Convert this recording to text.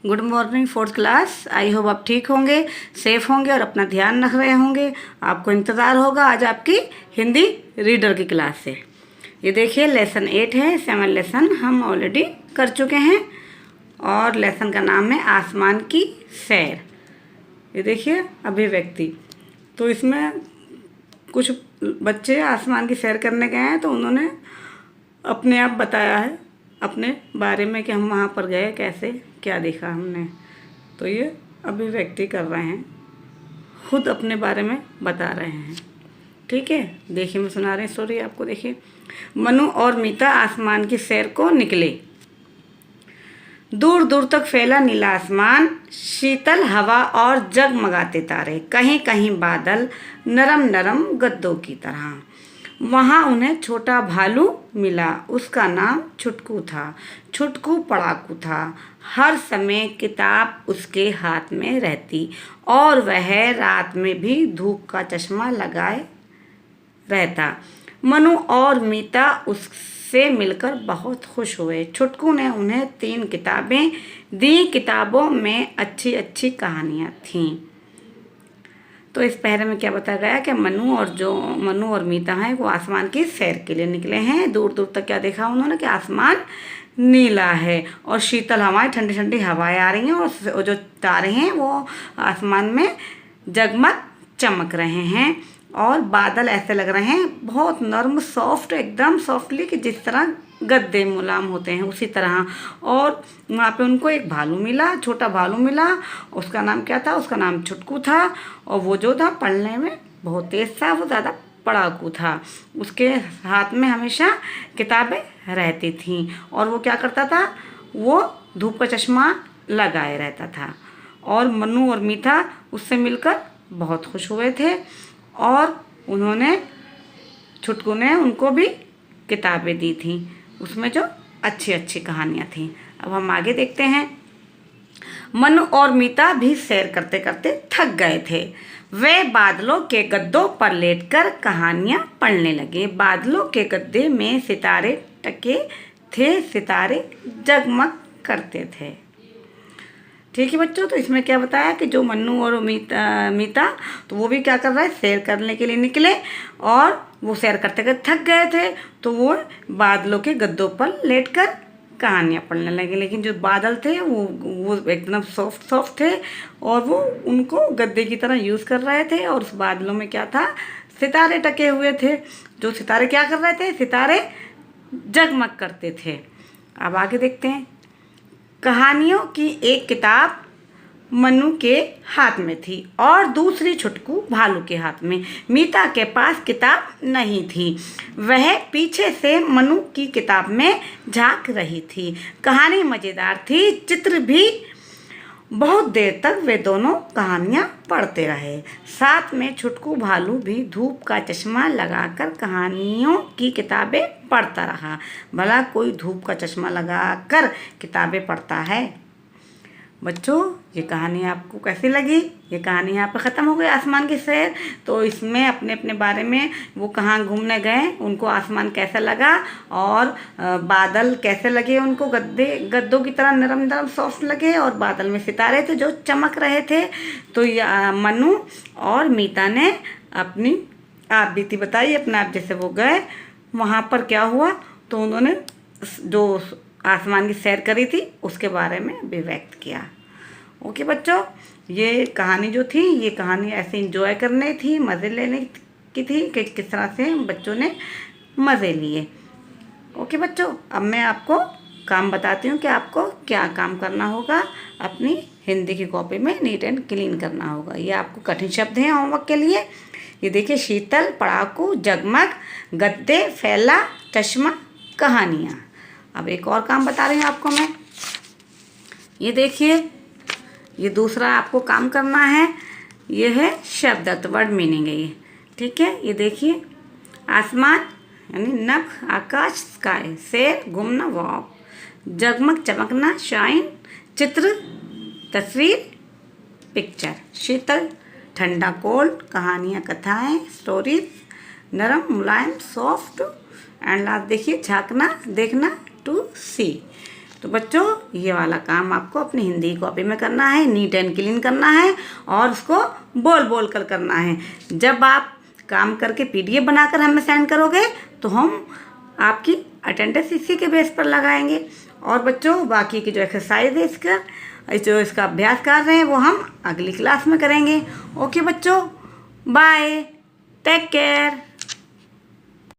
Good morning fourth class. I hope आप ठीक होंगे, सेफ होंगे और अपना ध्यान रख रहे होंगे। आपको इंतज़ार होगा आज आपकी हिंदी रीडर की क्लास से। ये देखिए लेसन 8 है, 7 लेसन हम ऑलरेडी कर चुके हैं और लेसन का नाम है आसमान की सैर। ये देखिए अभिव्यक्ति। तो इसमें कुछ बच्चे आसमान की सैर करने गए हैं तो उन्होंने अपने आप बताया है अपने बारे में कि हम वहाँ पर गए, कैसे क्या देखा हमने। तो ये अभिव्यक्ति कर रहे हैं, खुद अपने बारे में बता रहे हैं। ठीक है, देखिए मैं सुना रही स्टोरी आपको। देखिए, मनु और मीता आसमान की सैर को निकले। दूर दूर तक फैला नीला आसमान, शीतल हवा और जगमगाते तारे, कहीं कहीं बादल नरम नरम गद्दों की तरह। वहाँ उन्हें छोटा भालू मिला। उसका नाम छुटकू था। छुटकू पढ़ाकू था। हर समय किताब उसके हाथ में रहती और वह रात में भी धूप का चश्मा लगाए रहता। मनु और मीता उससे मिलकर बहुत खुश हुए। छुटकू ने उन्हें 3 किताबें दी। किताबों में अच्छी अच्छी कहानियाँ थीं। तो इस पहरे में क्या बताया गया कि मनु और मीता हैं वो आसमान की सैर के लिए निकले हैं। दूर दूर तक क्या देखा उन्होंने कि आसमान नीला है और शीतल हवाएं, ठंडी ठंडी हवाएं आ रही हैं और जो तारे हैं वो आसमान में जगमग चमक रहे हैं और बादल ऐसे लग रहे हैं बहुत नर्म, सॉफ्ट, एकदम सॉफ्टली, कि जिस तरह गद्दे मुलायम होते हैं उसी तरह। और वहाँ पे उनको एक भालू मिला, छोटा भालू मिला। उसका नाम क्या था? उसका नाम छुटकू था और वो जो था पढ़ने में बहुत तेज़ था, वो ज़्यादा पढ़ाकू था। उसके हाथ में हमेशा किताबें रहती थीं और वो क्या करता था? वो धूप का चश्मा लगाए रहता था। और मनु और मीता उससे मिलकर बहुत खुश हुए थे और छुटकू ने उनको भी किताबें दी थीं, उसमें जो अच्छी अच्छी कहानियाँ थीं। अब हम आगे देखते हैं। मनु और मीता भी सैर करते करते थक गए थे। वे बादलों के गद्दों पर लेटकर कहानियाँ पढ़ने लगे। बादलों के गद्दे में सितारे टके थे, सितारे जगमग करते थे। ठीक है बच्चों, तो इसमें क्या बताया कि जो मन्नू और मीता तो वो भी क्या कर रहा है? सैर करने के लिए निकले और वो सैर करते करते थक गए थे तो वो बादलों के गद्दों पर लेटकर कहानियाँ पढ़ने लगे। लेकिन जो बादल थे वो एकदम सॉफ्ट थे और वो उनको गद्दे की तरह यूज़ कर रहे थे। और उस बादलों में क्या था? सितारे टके हुए थे। जो सितारे क्या कर रहे थे? सितारे जगमग करते थे। अब आगे देखते हैं। कहानियों की एक किताब मनु के हाथ में थी और दूसरी छुटकू भालू के हाथ में। मीता के पास किताब नहीं थी। वह पीछे से मनु की किताब में झांक रही थी। कहानी मज़ेदार थी, चित्र भी। बहुत देर तक वे दोनों कहानियाँ पढ़ते रहे। साथ में छुटकू भालू भी धूप का चश्मा लगाकर कहानियों की किताबें पढ़ता रहा। भला कोई धूप का चश्मा लगाकर किताबें पढ़ता है? बच्चों, ये कहानी आपको कैसी लगी? ये कहानी यहाँ पर ख़त्म हो गई, आसमान की सैर। तो इसमें अपने अपने बारे में वो कहाँ घूमने गए, उनको आसमान कैसा लगा और बादल कैसे लगे उनको, गद्दों की तरह नरम नरम सॉफ्ट लगे और बादल में सितारे थे जो चमक रहे थे। तो मनु और मीता ने अपनी आप बीती बताई अपने आप। जैसे वो गए वहाँ पर क्या हुआ तो उन्होंने जो आसमान की सैर करी थी उसके बारे में अभिव्यक्त किया। ओके बच्चों, ये कहानी जो थी, ये कहानी ऐसे एंजॉय करने थी, मज़े लेने की थी कि किस तरह से बच्चों ने मज़े लिए। ओके बच्चों, अब मैं आपको काम बताती हूँ कि आपको क्या काम करना होगा। अपनी हिंदी की कॉपी में नीट एंड क्लीन करना होगा। ये आपको कठिन शब्द हैं होमवर्क के लिए। ये देखिए, शीतल, पढ़ाकू, जगमग, गद्दे, फैला, चश्मा, कहानियाँ। अब एक और काम बता रही हूँ आपको मैं। ये देखिए, ये दूसरा आपको काम करना है। ये है शब्द अर्थ, वर्ड मीनिंग है ये। ठीक है, ये देखिए, आसमान यानी नभ, आकाश स्काई, सैर घूमना वॉक, जगमग चमकना शाइन, चित्र तस्वीर पिक्चर, शीतल ठंडा कोल्ड, कहानियाँ कथाएँ स्टोरीज, नरम मुलायम सॉफ्ट, एंड लास्ट देखिए झांकना देखना टू सी। तो बच्चों ये वाला काम आपको अपनी हिंदी कॉपी में करना है, नीट एंड क्लीन करना है और उसको बोल बोल कर करना है। जब आप काम करके PDF बनाकर हमें सेंड करोगे तो हम आपकी अटेंडेंस इसी के बेस पर लगाएंगे। और बच्चों बाकी की जो एक्सरसाइज है इसका अभ्यास कर रहे हैं वो हम अगली क्लास में करेंगे। ओके बच्चों, बाय, टेक केयर।